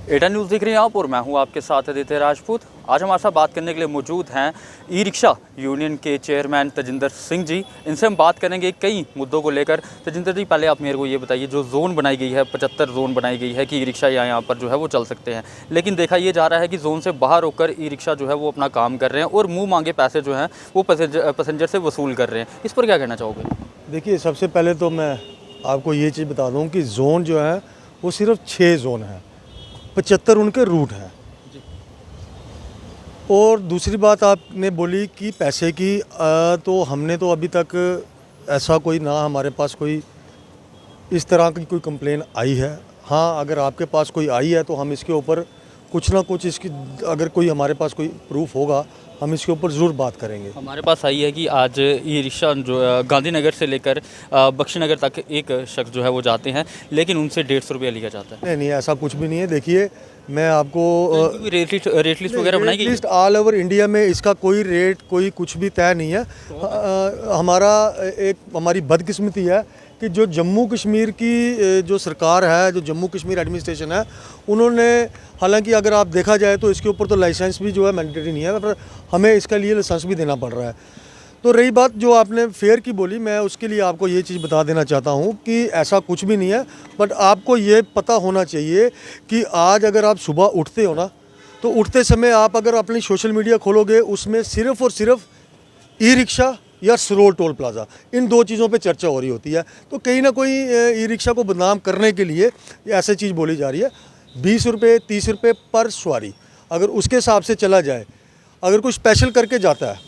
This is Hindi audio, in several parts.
एटा न्यूज़ देख रहे हैं आप और मैं हूं आपके साथ आदित्य राजपूत। आज हमारे साथ बात करने के लिए मौजूद हैं ई रिक्शा यूनियन के चेयरमैन तजिंदर सिंह जी। इनसे हम बात करेंगे कई मुद्दों को लेकर। तजिंदर जी, पहले आप मेरे को ये बताइए, जो जोन बनाई गई है 75 जोन बनाई गई है कि ई रिक्शा यहाँ पर जो है वो चल सकते हैं, लेकिन देखा ये जा रहा है कि जोन से बाहर होकर ई रिक्शा जो है वो अपना काम कर रहे हैं और मुँह मांगे पैसे जो हैं वो पैसेंजर से वसूल कर रहे हैं। इस पर क्या कहना चाहोगे? देखिए, सबसे पहले तो मैं आपको ये चीज़ बता दूं कि जोन जो है वो सिर्फ 6 जोन है, 75 उनके रूट हैं। और दूसरी बात आपने बोली कि पैसे की, तो हमने तो अभी तक ऐसा कोई ना हमारे पास कोई इस तरह की कोई कंप्लेन आई है। हाँ, अगर आपके पास कोई आई है तो हम इसके ऊपर कुछ ना कुछ इसकी, अगर कोई हमारे पास कोई प्रूफ होगा हम इसके ऊपर ज़रूर बात करेंगे। हमारे पास आई है कि आज ई रिक्शा जो गांधीनगर से लेकर बख्शीनगर तक एक शख्स जो है वो जाते हैं, लेकिन उनसे 150 रुपया लिया जाता है। नहीं नहीं, ऐसा कुछ भी नहीं है। देखिए, मैं आपको रेट लिस्ट वगैरह बनाई गई लिस्ट ऑल ओवर इंडिया में इसका कोई रेट कोई कुछ भी तय नहीं है। हमारी बदकिस्मती है कि जो जम्मू कश्मीर की जो सरकार है, जो जम्मू कश्मीर एडमिनिस्ट्रेशन है, उन्होंने, हालांकि अगर आप देखा जाए तो इसके ऊपर तो लाइसेंस भी जो है मैंडेटरी नहीं है, पर हमें इसके लिए लाइसेंस भी देना पड़ रहा है। तो रही बात जो आपने फेयर की बोली, मैं उसके लिए आपको ये चीज़ बता देना चाहता हूँ कि ऐसा कुछ भी नहीं है। बट आपको ये पता होना चाहिए कि आज अगर आप सुबह उठते हो ना, तो उठते समय आप अगर अपनी सोशल मीडिया खोलोगे, उसमें सिर्फ़ और सिर्फ ई रिक्शा या सरोल टोल प्लाज़ा, इन दो चीज़ों पे चर्चा हो रही होती है। तो कहीं ना कोई ई रिक्शा को बदनाम करने के लिए ऐसी चीज़ बोली जा रही है। 20 रुपये 30 रुपये पर सवारी, अगर उसके हिसाब से चला जाए, अगर कोई स्पेशल करके जाता है,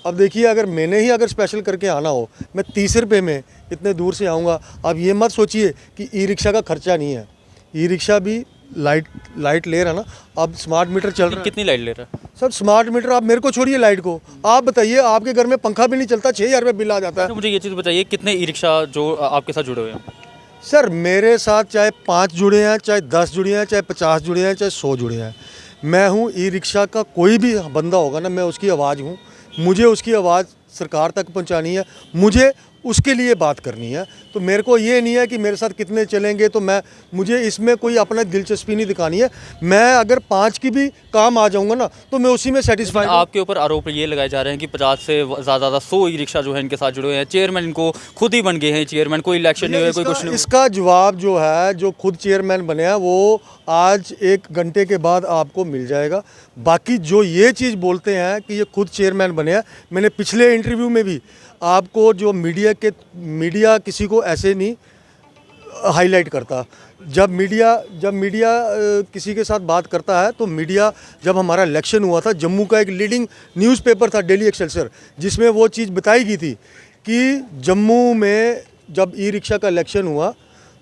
अब देखिए, अगर मैंने ही अगर स्पेशल करके आना हो, मैं 30 रुपये में इतने दूर से आऊँगा। अब ये मत सोचिए कि ई रिक्शा का खर्चा नहीं है। ई रिक्शा भी लाइट ले रहा है ना, अब स्मार्ट मीटर चल रहा है। कितनी लाइट ले रहा है? सर, स्मार्ट मीटर, आप मेरे को छोड़िए लाइट को, आप बताइए, आपके घर में पंखा भी नहीं चलता, 6,000 रुपये बिल आ जाता है। तो मुझे ये चीज़ बताइए, कितने ई रिक्शा जो आपके साथ जुड़े हुए हैं? सर, मेरे साथ चाहे 5 जुड़े हैं, चाहे 10 जुड़े हैं, चाहे 50 जुड़े हैं, चाहे 100 जुड़े हैं, मैं हूँ ई रिक्शा का। कोई भी बंदा होगा ना, मैं उसकी आवाज़ हूँ। मुझे उसकी आवाज़ सरकार तक पहुँचानी है, मुझे उसके लिए बात करनी है। तो मेरे को ये नहीं है कि मेरे साथ कितने चलेंगे, तो मुझे इसमें कोई अपना दिलचस्पी नहीं दिखानी है। मैं अगर 5 की भी काम आ जाऊंगा ना, तो मैं उसी में सेटिस्फाई। आपके ऊपर आरोप ये लगाए जा रहे हैं कि 50 से ज़्यादा 100 ई रिक्शा जो है इनके साथ जुड़े हुए हैं। चेयरमैन इनको खुद ही बन गए हैं चेयरमैन, कोई इलेक्शन नहीं हुआ, कोई कुछ नहीं। इसका जवाब जो है, जो खुद चेयरमैन बने हैं, वो आज 1 घंटे के बाद आपको मिल जाएगा। बाकी जो ये चीज़ बोलते हैं कि ये खुद चेयरमैन बने हैं, मैंने पिछले इंटरव्यू में भी आपको, जो मीडिया किसी को ऐसे नहीं हाईलाइट करता। जब मीडिया किसी के साथ बात करता है, तो मीडिया, जब हमारा इलेक्शन हुआ था, जम्मू का एक लीडिंग न्यूज़पेपर था डेली एक्सेलसियर, जिसमें वो चीज़ बताई गई थी कि जम्मू में जब ई रिक्शा का इलेक्शन हुआ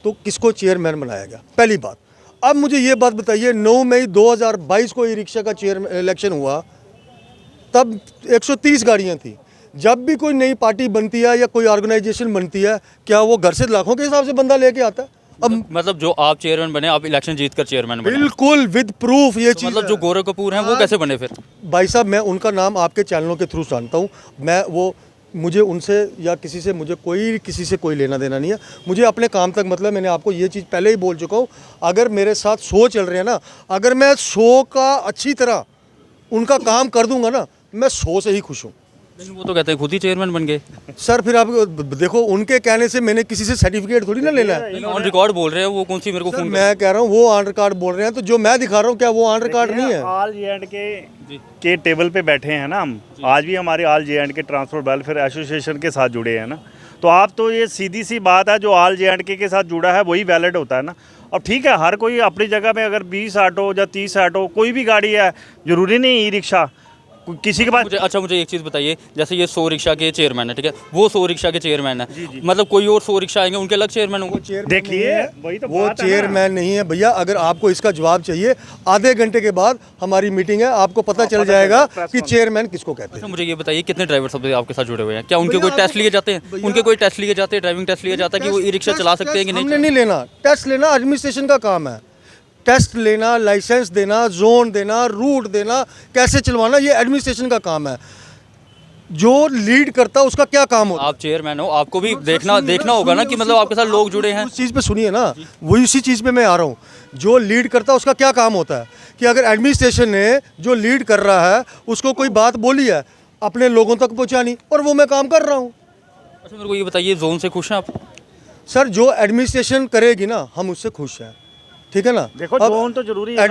तो किसको चेयरमैन बनाया गया, पहली बात। अब मुझे ये बात बताइए, 9 मई 2022 को ई रिक्शा का इलेक्शन हुआ, तब 130 गाड़ियाँ थी। जब भी कोई नई पार्टी बनती है या कोई ऑर्गेनाइजेशन बनती है, क्या वो घर से लाखों के हिसाब से बंदा लेके आता है? अब मतलब जो आप चेयरमैन बने, आप इलेक्शन जीत कर चेयरमैन बने? बिल्कुल, विद प्रूफ ये चीज़। मतलब जो गौरव कपूर हैं वो कैसे बने फिर? भाई साहब, मैं उनका नाम आपके चैनलों के थ्रू जानता हूँ। मुझे उनसे या किसी से कोई लेना देना नहीं है। मुझे अपने काम तक मतलब, मैंने आपको ये चीज़ पहले ही बोल चुका हूँ। अगर मेरे साथ 100 चल रहे हैं ना, अगर मैं 100 का अच्छी तरह उनका काम कर दूंगा ना, मैं 100 से ही खुश हूँ। लेकिन वो तो कहते हैं खुद ही चेयरमैन बन गए। सर, फिर आप देखो, उनके कहने से मैंने किसी से सर्टिफिकेट थोड़ी ना लेना है। ऑन रिकॉर्ड बोल रहे हैं वो, कौन सी मेरे को फोन? मैं कह रहा हूँ वो ऑन रिकॉर्ड बोल रहे हैं, तो जो मैं दिखा रहा हूँ क्या वो ऑन रिकॉर्ड नहीं है? ऑल जे के टेबल पे बैठे हैं ना हम, आज भी हमारे ऑल जे के ट्रांसपोर्ट वेलफेयर एसोसिएशन के साथ जुड़े हैं ना। तो आप तो, ये सीधी सी बात है, जो ऑल जे के साथ जुड़ा है वही वैलिड होता है ना। अब ठीक है, हर कोई अपनी जगह में, अगर 20 ऑटो या 30 ऑटो, कोई भी गाड़ी है, जरूरी नहीं ई रिक्शा किसी के पास। मुझे एक चीज़ बताइए, जैसे ये 100 रिक्शा के चेयरमैन है, ठीक है, वो 100 रिक्शा के चेयरमैन है, मतलब कोई और 100 रिक्शा आएंगे, उनके अलग चेयरमैन होंगे? देखिए, वही तो वो चेयरमैन नहीं है भैया। अगर आपको इसका जवाब चाहिए, आधे घंटे के बाद हमारी मीटिंग है, आपको पता चल जाएगा कि चेयरमैन किसको कहते हैं। मुझे ये बताइए, कितने ड्राइवर सब आपके साथ जुड़े हुए हैं? क्या उनके कोई टेस्ट लिए जाते हैं? उनके कोई टेस्ट लिए जाते हैं, ड्राइविंग टेस्ट लिया जाता है कि वो ई रिक्शा चला सकते हैं कि नहीं? हमने नहीं लेना टेस्ट। लेना एडमिनिस्ट्रेशन का काम है। टेस्ट लेना, लाइसेंस देना, जोन देना, रूट देना, कैसे चलवाना, ये एडमिनिस्ट्रेशन का काम है। जो लीड करता है उसका क्या काम होता है? आप चेयरमैन हो, आपको भी देखना होगा ना कि मतलब आपके साथ लोग जुड़े हैं। उस चीज़ पे सुनिए ना, वही उसी चीज़ पे मैं आ रहा हूँ जो लीड करता है उसका क्या काम होता है कि अगर एडमिनिस्ट्रेशन ने जो लीड कर रहा है उसको कोई बात बोली है अपने लोगों तक पहुंचानी, और वो मैं काम कर रहा हूं। अच्छा मेरे को ये बताइए, जोन से खुश हैं आप? सर जो एडमिनिस्ट्रेशन करेगी ना हम उससे खुश हैं, ठीक है ना। देखो अब जोन तो जरूरी है ना।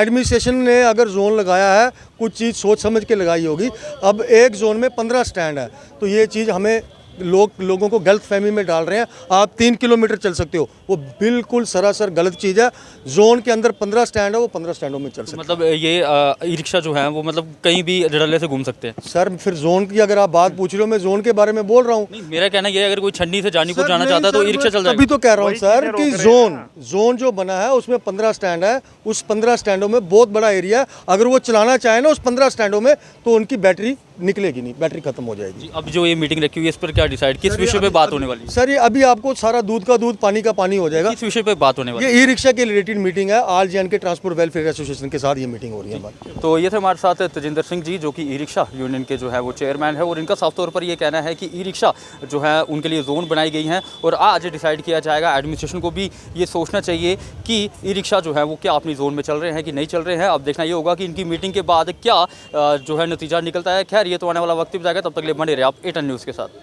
एडमिनिस्ट्रेशन ने अगर जोन लगाया है कुछ चीज़ सोच समझ के लगाई होगी। अब एक जोन में 15 स्टैंड है तो ये चीज़ हमें लोगों को गलत फहमी में डाल रहे हैं। आप 3 किलोमीटर चल सकते हो, वो बिल्कुल सरासर गलत चीज़ है। जोन के अंदर 15 स्टैंड है, वो 15 स्टैंडों में चल सकते हैं। मतलब ये ई रिक्शा जो है वो मतलब कहीं भी डडले से घूम सकते हैं? सर फिर जोन की अगर आप बात पूछ रहे हो, मैं जोन के बारे में बोल रहा हूँ। नहीं, मेरा कहना ये है, अगर कोई छन्नी से जानीपुर सर, जाना नहीं चाहता है तो सर, ई रिक्शा चल तभी जाएगा? तो कह रहा हूँ वही सर चीज़ें कि रोक रहे हैं जोन जो बना है उसमें 15 स्टैंड है। उस 15 स्टैंडों में बहुत बड़ा एरिया है। अगर वो चलाना चाहे ना उस 15 स्टैंडों में तो उनकी बैटरी निकलेगी नहीं, बैटरी खत्म हो जाएगी। जी, अब जो ये मीटिंग रखी हुई है इस पर क्या डिसाइड, किस विषय पे बात होने वाली है? सर ये अभी आपको सारा दूध का दूध पानी का पानी हो जाएगा। किस विषय पे बात होने वाली ये ई रिक्शा के रिलेटेड मीटिंग है, ऑल जे के ट्रांसपोर्ट वेलफेयर एसोसिएशन के साथ ये मीटिंग हो रही है हमारी। है? तो ये थे हमारे साथ तजिंदर सिंह जी, जो कि ई रिक्शा यूनियन के जो है वो चेयरमैन है, और इनका साफ तौर पर ये कहना है कि ई रिक्शा जो है उनके लिए जोन बनाई गई हैं, और आज डिसाइड किया जाएगा। एडमिनिस्ट्रेशन को भी ये सोचना चाहिए कि ई रिक्शा जो है वो क्या अपनी जोन में चल रहे हैं कि नहीं चल रहे हैं। अब देखना ये होगा कि इनकी मीटिंग के बाद क्या जो है नतीजा निकलता है। खैर ये तो आने वाला वक्त ही बताएगा, तब तक के लिए बने रहे आप A10 न्यूज़ के साथ।